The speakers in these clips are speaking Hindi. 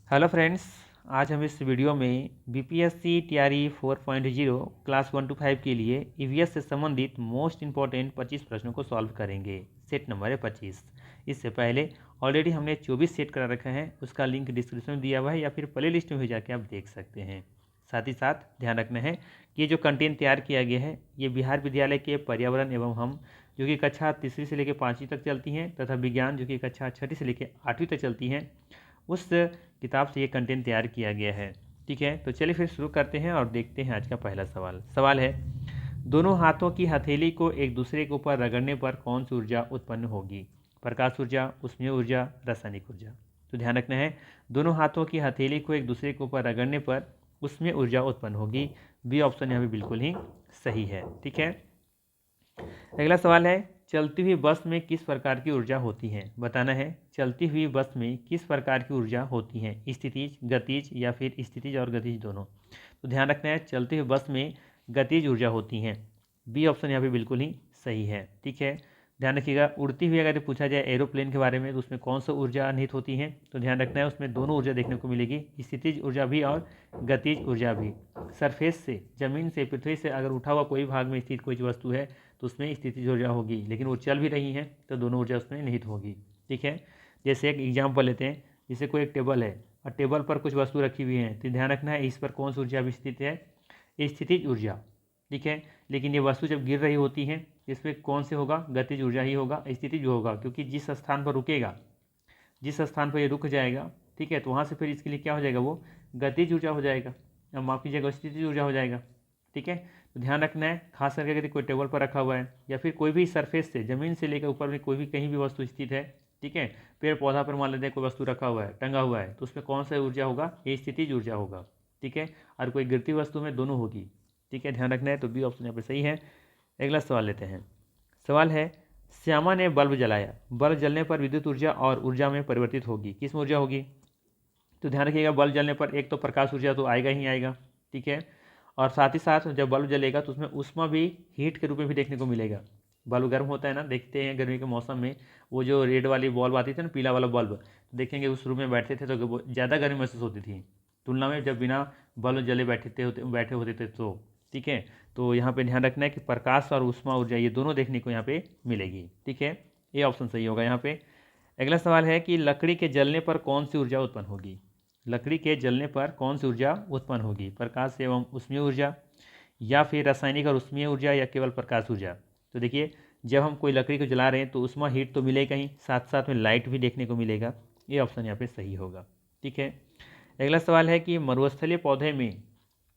हेलो फ्रेंड्स, आज हम इस वीडियो में बीपीएससी टीआरई 4.0 क्लास 1 to 5 के लिए ईवीएस से संबंधित मोस्ट इंपॉर्टेंट 25 प्रश्नों को सॉल्व करेंगे। सेट नंबर है 25। इससे पहले ऑलरेडी हमने 24 सेट करा रखा है, उसका लिंक डिस्क्रिप्शन में दिया हुआ है या फिर प्ले लिस्ट में भी जाके आप देख सकते हैं। साथ ही साथ ध्यान रखना है कि ये जो कंटेंट तैयार किया गया है ये बिहार विद्यालय के पर्यावरण एवं हम जो कि कक्षा तीसरी से लेकर 5वीं तक चलती हैं तथा विज्ञान जो कि कक्षा 6ठी से लेकर 8वीं तक चलती हैं, उस किताब से ये कंटेंट तैयार किया गया है। ठीक है, तो चलिए फिर शुरू करते हैं और देखते हैं आज का पहला सवाल है, दोनों हाथों की हथेली को एक दूसरे के ऊपर रगड़ने पर कौन सी ऊर्जा उत्पन्न होगी? प्रकाश ऊर्जा, ऊष्मीय ऊर्जा, रासायनिक ऊर्जा। तो ध्यान रखना है, दोनों हाथों की हथेली को एक दूसरे के ऊपर रगड़ने पर उसमें ऊर्जा उत्पन्न होगी। बी ऑप्शन यहाँ पे बिल्कुल ही सही है। ठीक है, अगला सवाल है, चलती हुई बस में किस प्रकार की ऊर्जा होती है? बताना है, चलती हुई बस में किस प्रकार की ऊर्जा होती है? स्थितिज, गतिज या फिर स्थितिज और गतिज दोनों। तो ध्यान रखना है, चलती हुई बस में गतिज ऊर्जा होती है। बी ऑप्शन यहाँ पे बिल्कुल ही सही है। ठीक है, ध्यान रखिएगा, उड़ती हुई अगर पूछा जाए एरोप्लेन के बारे में तो उसमें कौन सा ऊर्जा निहित होती है? तो ध्यान रखना है, उसमें दोनों ऊर्जा देखने को मिलेगी, स्थितिज ऊर्जा भी और गतिज ऊर्जा भी। सरफेस से, जमीन से, पृथ्वी से अगर उठा हुआ कोई भाग में स्थित कोई वस्तु है तो उसमें स्थितिज ऊर्जा होगी, लेकिन वो चल भी रही है तो दोनों ऊर्जा उसमें निहित होगी। ठीक है, जैसे एक एग्जाम्पल लेते हैं, जैसे कोई एक टेबल है और टेबल पर कुछ वस्तु रखी हुई है, तो ध्यान रखना है इस पर कौन सी ऊर्जा स्थित है? स्थितिज ऊर्जा। ठीक है, लेकिन ये वस्तु जब गिर रही होती है इसमें कौन से होगा? गतिज ऊर्जा ही होगा, स्थितिज होगा, क्योंकि जिस स्थान पर रुकेगा, जिस स्थान पर ये रुक जाएगा, ठीक है, तो वहाँ से फिर इसके लिए क्या हो जाएगा? वो गतिज ऊर्जा हो जाएगा, अब माफ कीजिएगा स्थितिज ऊर्जा हो जाएगा। ठीक है, तो ध्यान रखना है, खास करके यदि कोई टेबल पर रखा हुआ है या फिर कोई भी सरफेस से, जमीन से लेकर ऊपर में कोई भी कहीं भी वस्तु स्थित है, ठीक है, पेड़ पौधा पर मान लेते हैं कोई वस्तु रखा हुआ है, टंगा हुआ है, तो उसमें कौन सा ऊर्जा होगा? ये स्थितिज ऊर्जा होगा। ठीक है, और कोई गिरती वस्तु में दोनों होगी। ठीक है, ध्यान रखना है, तो बी ऑप्शन यहाँ पे सही है। अगला सवाल लेते हैं। सवाल है, श्यामा ने बल्ब जलाया, बल्ब जलने पर विद्युत ऊर्जा और ऊर्जा में परिवर्तित होगी, किस में ऊर्जा होगी? तो ध्यान रखिएगा, बल्ब जलने पर एक तो प्रकाश ऊर्जा तो आएगा ही आएगा। ठीक है, और साथ ही साथ जब बल्ब जलेगा तो उसमें ऊष्मा भी हीट के रूप में भी देखने को मिलेगा। बल्ब गर्म होता है ना, देखते हैं गर्मी के मौसम में वो जो रेड वाली बल्ब आती थी ना, पीला वाला बल्ब, तो देखेंगे उस रूम में बैठते थे तो ज़्यादा गर्मी महसूस होती थी तुलना में जब बिना बल्ब जले बैठे होते थे तो। ठीक है, तो यहाँ पे ध्यान रखना है कि प्रकाश और ऊष्मा ऊर्जा ये दोनों देखने को यहाँ पे मिलेगी। ठीक है, ये ऑप्शन सही होगा यहाँ पे। अगला सवाल है कि लकड़ी के जलने पर कौन सी ऊर्जा उत्पन्न होगी? लकड़ी के जलने पर कौन सी ऊर्जा उत्पन्न होगी? प्रकाश एवं ऊष्मीय ऊर्जा या फिर रासायनिक और ऊष्मीय ऊर्जा या केवल प्रकाश ऊर्जा? तो देखिए, जब हम कोई लकड़ी को जला रहे हैं तो ऊष्मा हीट तो मिलेगा ही, साथ साथ में लाइट भी देखने को मिलेगा। ये ऑप्शन यहाँ पे सही होगा। ठीक है, अगला सवाल है कि मरुस्थलीय पौधे में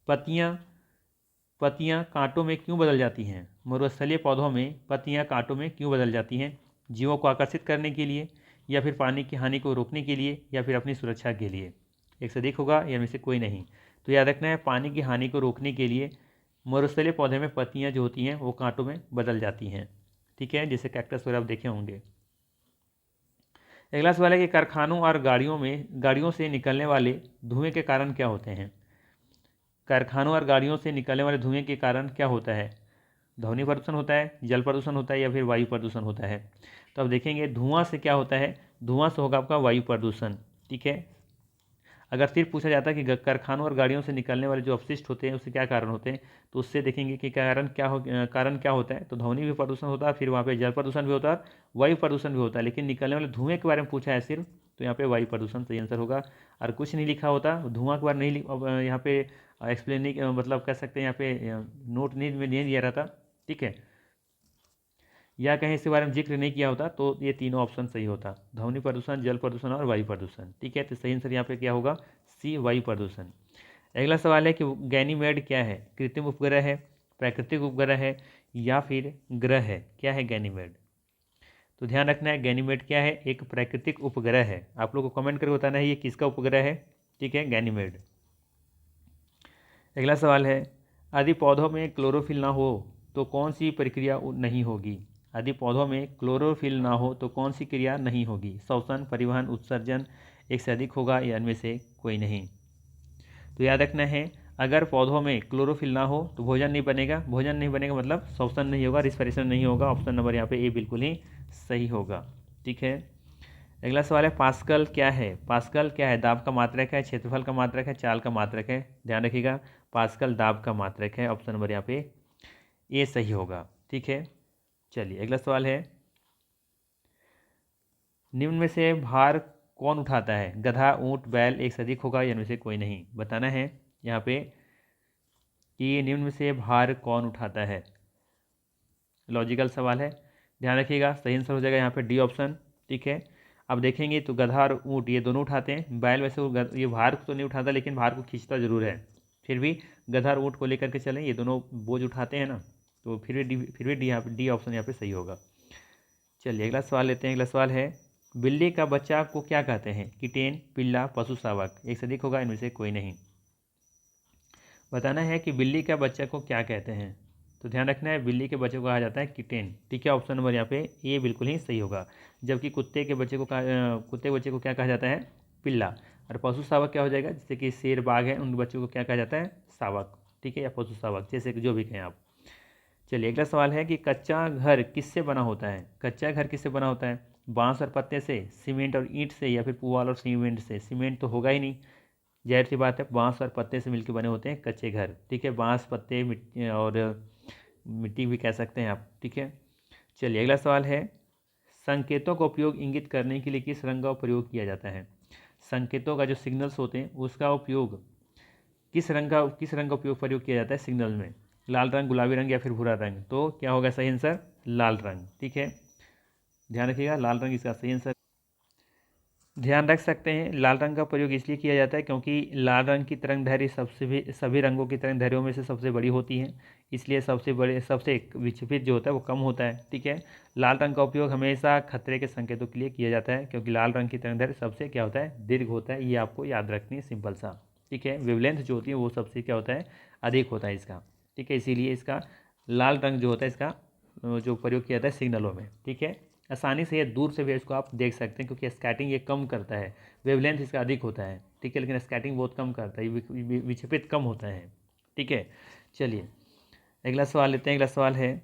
पत्तियाँ पत्तियाँ कांटों में क्यों बदल जाती हैं? मरुस्थलीय पौधों में पत्तियाँ कांटों में क्यों बदल जाती हैं? जीवों को आकर्षित करने के लिए या फिर पानी की हानि को रोकने के लिए या फिर अपनी सुरक्षा के लिए? एक से अधिक होगा या में से कोई नहीं। तो याद रखना है, पानी की हानि को रोकने के लिए मरुस्थलीय पौधे में पत्तियाँ जो होती हैं वो कांटों में बदल जाती हैं। ठीक है, जैसे कैक्टस वगैरह आप देखे होंगे। अगला सवाल है कि कारखानों और गाड़ियों से निकलने वाले धुएं के कारण क्या होते हैं? कारखानों और गाड़ियों से निकलने वाले धुएं के कारण क्या होता है? ध्वनि प्रदूषण होता है, जल प्रदूषण होता है या फिर वायु प्रदूषण होता है? तो अब देखेंगे धुआं से क्या होता है, धुआं से होगा आपका वायु प्रदूषण। ठीक है, अगर सिर्फ पूछा जाता है कि कारखानों और गाड़ियों से निकलने वाले जो अपशिष्ट होते हैं उससे क्या कारण होते हैं, तो उससे देखेंगे कि कारण क्या होता है, तो ध्वनि भी प्रदूषण होता है, फिर वहाँ पे जल प्रदूषण भी होता है, वायु प्रदूषण भी होता है, लेकिन निकलने वाले धुएं के बारे में पूछा है सिर्फ, तो यहाँ पे वायु प्रदूषण सही आंसर होगा। और कुछ नहीं लिखा होता, धुआं के बारे नहीं यहाँ पे एक्सप्लेन नहीं, मतलब कह सकते हैं यहाँ पे नोट नहीं दिया रहता। ठीक है, या कहीं इसके बारे में जिक्र नहीं किया होता, तो ये तीनों ऑप्शन सही होता, ध्वनि प्रदूषण, जल प्रदूषण और वायु प्रदूषण। ठीक है, तो सही आंसर यहाँ पे क्या होगा? सी, वायु प्रदूषण। अगला सवाल है कि गैनीमेड क्या है? कृत्रिम उपग्रह है, प्राकृतिक उपग्रह है या फिर ग्रह है? क्या है गैनीमेड? तो ध्यान रखना है, गैनीमेड क्या है? एक प्राकृतिक उपग्रह है। आप लोग को कमेंट करके बताना है ये किसका उपग्रह है। ठीक है, गैनीमेड। अगला सवाल है, यदि पौधों में क्लोरोफिल ना हो तो कौन सी प्रक्रिया नहीं होगी? यदि पौधों में क्लोरोफिल ना हो तो कौन सी क्रिया नहीं होगी? श्वसन, परिवहन, उत्सर्जन, एक से अधिक होगा या इनमें से कोई नहीं? तो याद रखना है, अगर पौधों में क्लोरोफिल ना हो तो भोजन नहीं बनेगा, भोजन नहीं बनेगा मतलब श्वसन नहीं होगा, रिस्पिरेशन नहीं होगा। ऑप्शन नंबर यहाँ पे ए बिल्कुल ही सही होगा। ठीक है, अगला सवाल है पास्कल क्या है। पास्कल क्या है? दाब का मात्रक है, क्षेत्रफल का मात्रक है, चाल का मात्रक है। ध्यान रखिएगा, पास्कल दाब का मात्रक है। ऑप्शन नंबर यहाँ पे ए सही होगा। ठीक है, चलिए अगला सवाल है, निम्न में से भार कौन उठाता है? गधा, ऊंट, बैल, एक से अधिक होगा या इनमें से कोई नहीं। बताना है यहाँ पे कि निम्न में से भार कौन उठाता है। लॉजिकल सवाल है, ध्यान रखिएगा। सही आंसर हो जाएगा यहाँ पे डी ऑप्शन। ठीक है, अब देखेंगे तो गधा और ऊँट ये दोनों उठाते हैं। बैल वैसे ये भार को तो नहीं उठाता, लेकिन भार को खींचता जरूर है। फिर भी गधा और ऊँट को लेकर के चलें, ये दोनों बोझ उठाते हैं ना, तो फिर भी यहाँ पे डी ऑप्शन यहाँ पे सही होगा। चलिए अगला सवाल लेते हैं। अगला सवाल है, बिल्ली का बच्चा को क्या कहते हैं? किटेन, पिल्ला, पशु शावक, एक से अधिक होगा इनमें से कोई नहीं। बताना है कि बिल्ली का बच्चा को क्या कहते हैं। तो ध्यान रखना है, बिल्ली के बच्चे को कहा जाता है किटेन। ठीक है, ऑप्शन नंबर यहाँ पे ए बिल्कुल ही सही होगा। जबकि कुत्ते के बच्चे को क्या कहा जाता है? पिल्ला। और पशु शावक क्या हो जाएगा? जैसे कि शेर, बाघ है, उन बच्चों को क्या कहा जाता है? शावक। ठीक है, या पशु शावक, जैसे कि जो भी कहें आप। चलिए अगला सवाल है कि कच्चा घर किससे बना होता है? कच्चा घर किससे बना होता है? बांस और पत्ते से, सीमेंट और ईंट से, या फिर पुआल और सीमेंट से। सीमेंट तो होगा ही नहीं, जाहिर सी बात है, बांस और पत्ते से मिलकर बने होते हैं कच्चे घर। ठीक है, बांस, पत्ते, मिट्टी और मिट्टी भी कह सकते हैं आप। ठीक है, चलिए अगला सवाल है, संकेतों का उपयोग इंगित करने के लिए किस रंग का प्रयोग किया जाता है? संकेतों का जो सिग्नल्स होते हैं उसका उपयोग किस रंग का प्रयोग किया जाता है सिग्नल में? लाल रंग, गुलाबी रंग, या फिर भूरा रंग। तो क्या होगा सही आंसर? लाल रंग। ठीक है, ध्यान रखिएगा, लाल रंग इसका सही आंसर। ध्यान रख सकते हैं, लाल रंग का प्रयोग इसलिए किया जाता है क्योंकि लाल रंग की तरंगदैर्घ्य सभी रंगों की तरंगदैर्घ्यों में से सबसे बड़ी होती है, इसलिए सबसे विक्षेपित जो होता है वो कम होता है। ठीक है, लाल रंग का उपयोग हमेशा खतरे के संकेतों के लिए किया जाता है, क्योंकि लाल रंग की तरंगदैर्घ्य सबसे क्या होता है? दीर्घ होता है। ये आपको याद रखनी है, सिंपल सा। ठीक है, वेवलेंथ जो होती है वो सबसे क्या होता है? अधिक होता है इसका। ठीक है, इसीलिए इसका लाल रंग जो होता है इसका जो प्रयोग किया जाता है सिग्नलों में। ठीक है, आसानी से ये दूर से भी इसको आप देख सकते हैं, क्योंकि स्कैटिंग ये कम करता है, वेवलेंथ इसका अधिक होता है। ठीक है, लेकिन स्कैटिंग बहुत कम करता है, विक्षेपित कम होता है। ठीक है, चलिए अगला सवाल लेते हैं। अगला सवाल है,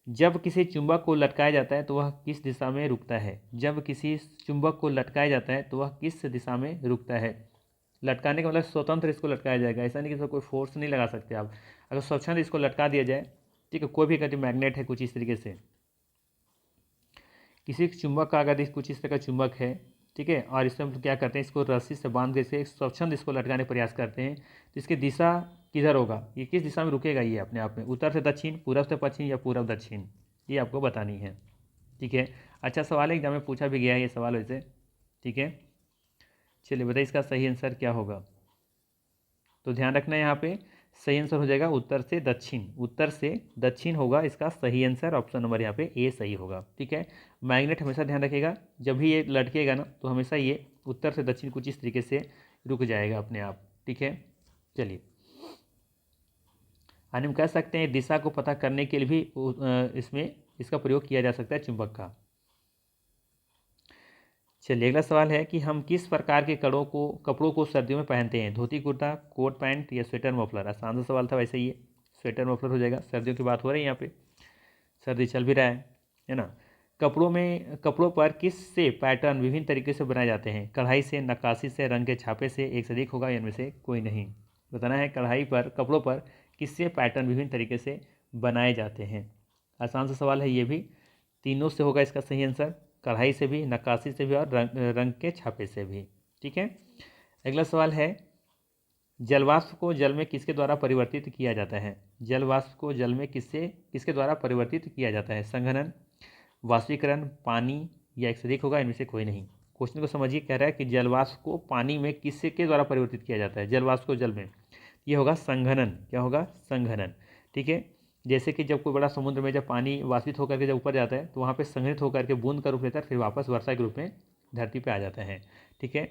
जब किसी चुंबक को लटकाया जाता है तो वह किस दिशा में रुकता है? जब किसी चुंबक को लटकाया जाता है तो वह किस दिशा में रुकता है? लटकाने का मतलब स्वतंत्र इसको लटकाया जाएगा, ऐसा नहीं कि इसको कोई फोर्स नहीं लगा सकते आप। अगर स्वच्छंद इसको लटका दिया जाए, ठीक है, कोई भी अगर मैग्नेट है कुछ इस तरीके से, किसी चुंबक का अगर कुछ इस तरह का चुंबक है, ठीक है, और इसमें हम क्या करते हैं, इसको रस्सी से बांध के इसे स्वच्छंद इसको लटकाने का प्रयास करते हैं, तो इसकी दिशा किधर होगा? ये किस दिशा में रुकेगा ये अपने आप में? उत्तर से दक्षिण, पूरब से पश्चिम, या पूरब दक्षिण? ये आपको बतानी है। ठीक है, अच्छा सवाल है, एग्जाम में पूछा भी गया है ये सवाल वैसे। ठीक है, चलिए बताइए इसका सही आंसर क्या होगा। तो ध्यान रखना है यहाँ पे सही आंसर हो जाएगा उत्तर से दक्षिण। उत्तर से दक्षिण होगा इसका सही आंसर। ऑप्शन नंबर यहाँ पे ए सही होगा। ठीक है, मैग्नेट हमेशा ध्यान रखिएगा, जब भी ये लटकेगा ना तो हमेशा ये उत्तर से दक्षिण कुछ इस तरीके से रुक जाएगा अपने आप। ठीक है, चलिए हम कह सकते हैं दिशा को पता करने के लिए भी इसमें इसका प्रयोग किया जा सकता है चुंबक का। चलिए अगला सवाल है कि हम किस प्रकार के कपड़ों को सर्दियों में पहनते हैं? धोती कुर्ता, कोट पैंट, या स्वेटर मफलर? आसान सा सवाल था, वैसे ही है, स्वेटर मफलर हो जाएगा। सर्दियों की बात हो रही है यहाँ पे, सर्दी चल भी रहा है ना। कपड़ों पर किस से पैटर्न विभिन्न तरीके से बनाए जाते हैं? कढ़ाई से, नक्काशी से, रंग के छापे से, एक से अधिक होगा इनमें से कोई नहीं। बताना है कपड़ों पर किससे पैटर्न विभिन्न तरीके से बनाए जाते हैं। आसान सा सवाल है ये भी, तीनों से होगा इसका सही आंसर, कढ़ाई से भी, नक्काशी से भी, और रंग के छापे से भी। ठीक है, अगला सवाल है, जलवाष्प को जल में किसके द्वारा परिवर्तित किया जाता है? जलवाष्प को जल में किसके द्वारा परिवर्तित किया जाता है? संघनन, वाष्पीकरण, पानी, या एक से अधिक होगा इनमें से कोई नहीं। क्वेश्चन को समझिए, कह रहा है कि जलवाष्प को पानी में किसके द्वारा परिवर्तित किया जाता है? जलवाष्प को जल में, ये होगा संघनन। क्या होगा? संघनन। ठीक है, जैसे कि जब कोई बड़ा समुद्र में जब पानी वाष्पित होकर के जब ऊपर जाता है तो वहाँ पे संघनित होकर के बूंद का रूप लेता है, फिर वापस वर्षा के रूप में धरती पे आ जाता है। ठीक है,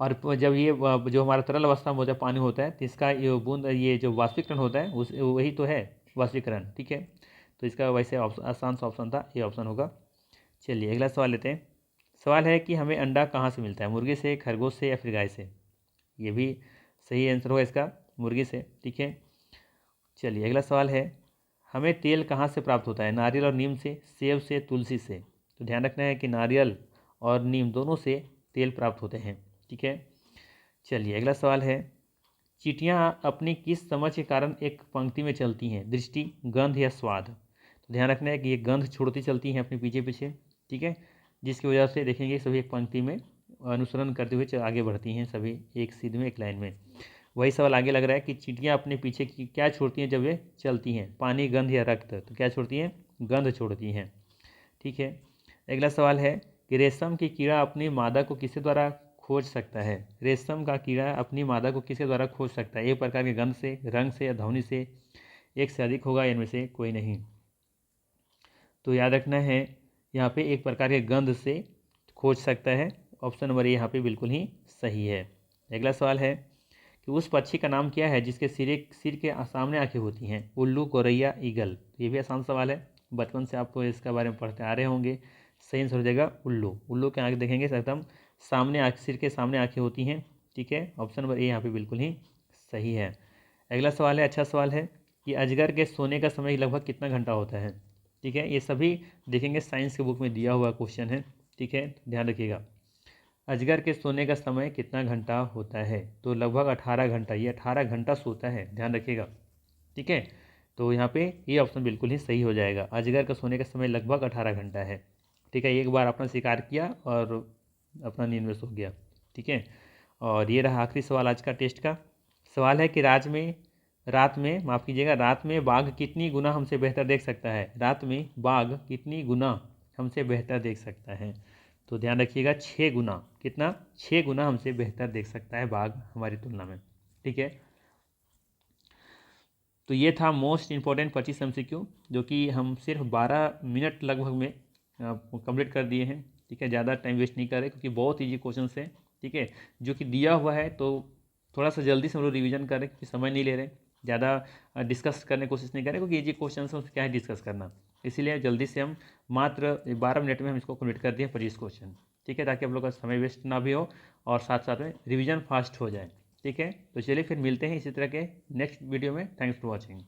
और जब ये जो हमारा तरल अवस्था में जब पानी होता है तो इसका ये जो वाष्पीकरण होता है उस वही तो है वाष्पीकरण। ठीक है, तो इसका वैसे आसान सा ऑप्शन था, ये ऑप्शन होगा। चलिए अगला सवाल लेते हैं। सवाल है कि हमें अंडा कहाँ से मिलता है? मुर्गी से, खरगोश से, या फिर गाय से? ये भी सही आंसर होगा इसका, मुर्गी से। ठीक है, चलिए अगला सवाल है, हमें तेल कहाँ से प्राप्त होता है? नारियल और नीम से, सेब से, तुलसी से? तो ध्यान रखना है कि नारियल और नीम दोनों से तेल प्राप्त होते हैं। ठीक है, चलिए अगला सवाल है, चींटियाँ अपनी किस समझ के कारण एक पंक्ति में चलती हैं? दृष्टि, गंध या स्वाद? तो ध्यान रखना है कि ये गंध छोड़ती चलती हैं अपने पीछे पीछे। ठीक है, जिसकी वजह से देखेंगे सभी एक पंक्ति में अनुसरण करते हुए आगे बढ़ती हैं, सभी एक सीध में एक लाइन में। वही सवाल आगे लग रहा है कि चींटियाँ अपने पीछे की क्या छोड़ती हैं जब वे चलती हैं? पानी, गंध या रक्त? तो क्या छोड़ती हैं? गंध छोड़ती हैं। ठीक है, अगला सवाल है कि रेशम की कीड़ा अपनी मादा को किसके द्वारा खोज सकता है? रेशम का कीड़ा अपनी मादा को किसके द्वारा खोज सकता है? एक प्रकार के गंध से, रंग से या ध्वनि से? एक से अधिक होगा, इनमें से कोई नहीं। तो याद रखना है यहाँ पे एक प्रकार के गंध से खोज सकता है। ऑप्शन नंबर ए यहाँ पे बिल्कुल ही सही है। अगला सवाल है कि उस पक्षी का नाम क्या है जिसके सिर के सामने आंखें होती हैं? उल्लू, गौरैया, ईगल? ये भी आसान सवाल है, बचपन से आपको इसके बारे में पढ़ते आ रहे होंगे। सही आंसर हो जाएगा उल्लू। उल्लू के आँख देखेंगे एकदम सामने सिर के सामने आंखें होती हैं। ठीक है, ऑप्शन नंबर ए यहाँ पे बिल्कुल ही सही है। अगला सवाल है, अच्छा सवाल है कि अजगर के सोने का समय लगभग कितना घंटा होता है? ठीक है, ये सभी देखेंगे साइंस के बुक में दिया हुआ क्वेश्चन है। ठीक है, ध्यान रखिएगा। अजगर के सोने का समय कितना घंटा होता है? तो लगभग 18 घंटा। ये 18 घंटा सोता है, ध्यान रखिएगा। ठीक है, तो यहाँ पे ये ऑप्शन बिल्कुल ही सही हो जाएगा। अजगर का सोने का समय लगभग 18 घंटा है। ठीक है, एक बार अपना शिकार किया और अपना नींद में सो गया। ठीक है, और ये रहा आखिरी सवाल आज का टेस्ट का। सवाल है कि रात में रात में बाघ कितनी गुना हमसे बेहतर देख सकता है? रात में बाघ कितनी गुना हमसे बेहतर देख सकता है? तो ध्यान रखिएगा 6 गुना। कितना? 6 गुना हमसे बेहतर देख सकता है बाघ हमारी तुलना में। ठीक है, तो ये था मोस्ट इंपॉर्टेंट 25 MCQ, जो कि हम सिर्फ 12 मिनट लगभग में कंप्लीट कर दिए हैं। ठीक है, ज़्यादा टाइम वेस्ट नहीं कर रहे क्योंकि बहुत ईजी क्वेश्चन है। ठीक है, जो कि दिया हुआ है, तो थोड़ा सा जल्दी से हम लोग रिविजन करें क्योंकि समय नहीं ले रहे, ज़्यादा डिस्कस करने की कोशिश नहीं करें क्योंकि ईजी क्वेश्चन है, उसमें क्या है डिस्कस करना। इसीलिए जल्दी से हम मात्र 12 मिनट में हम इसको कंप्लीट कर दिए 25 क्वेश्चन। ठीक है, ताकि आप लोग का समय वेस्ट ना भी हो और साथ साथ में रिविजन फास्ट हो जाए। ठीक है, तो चलिए फिर मिलते हैं इसी तरह के नेक्स्ट वीडियो में। Thanks for watching.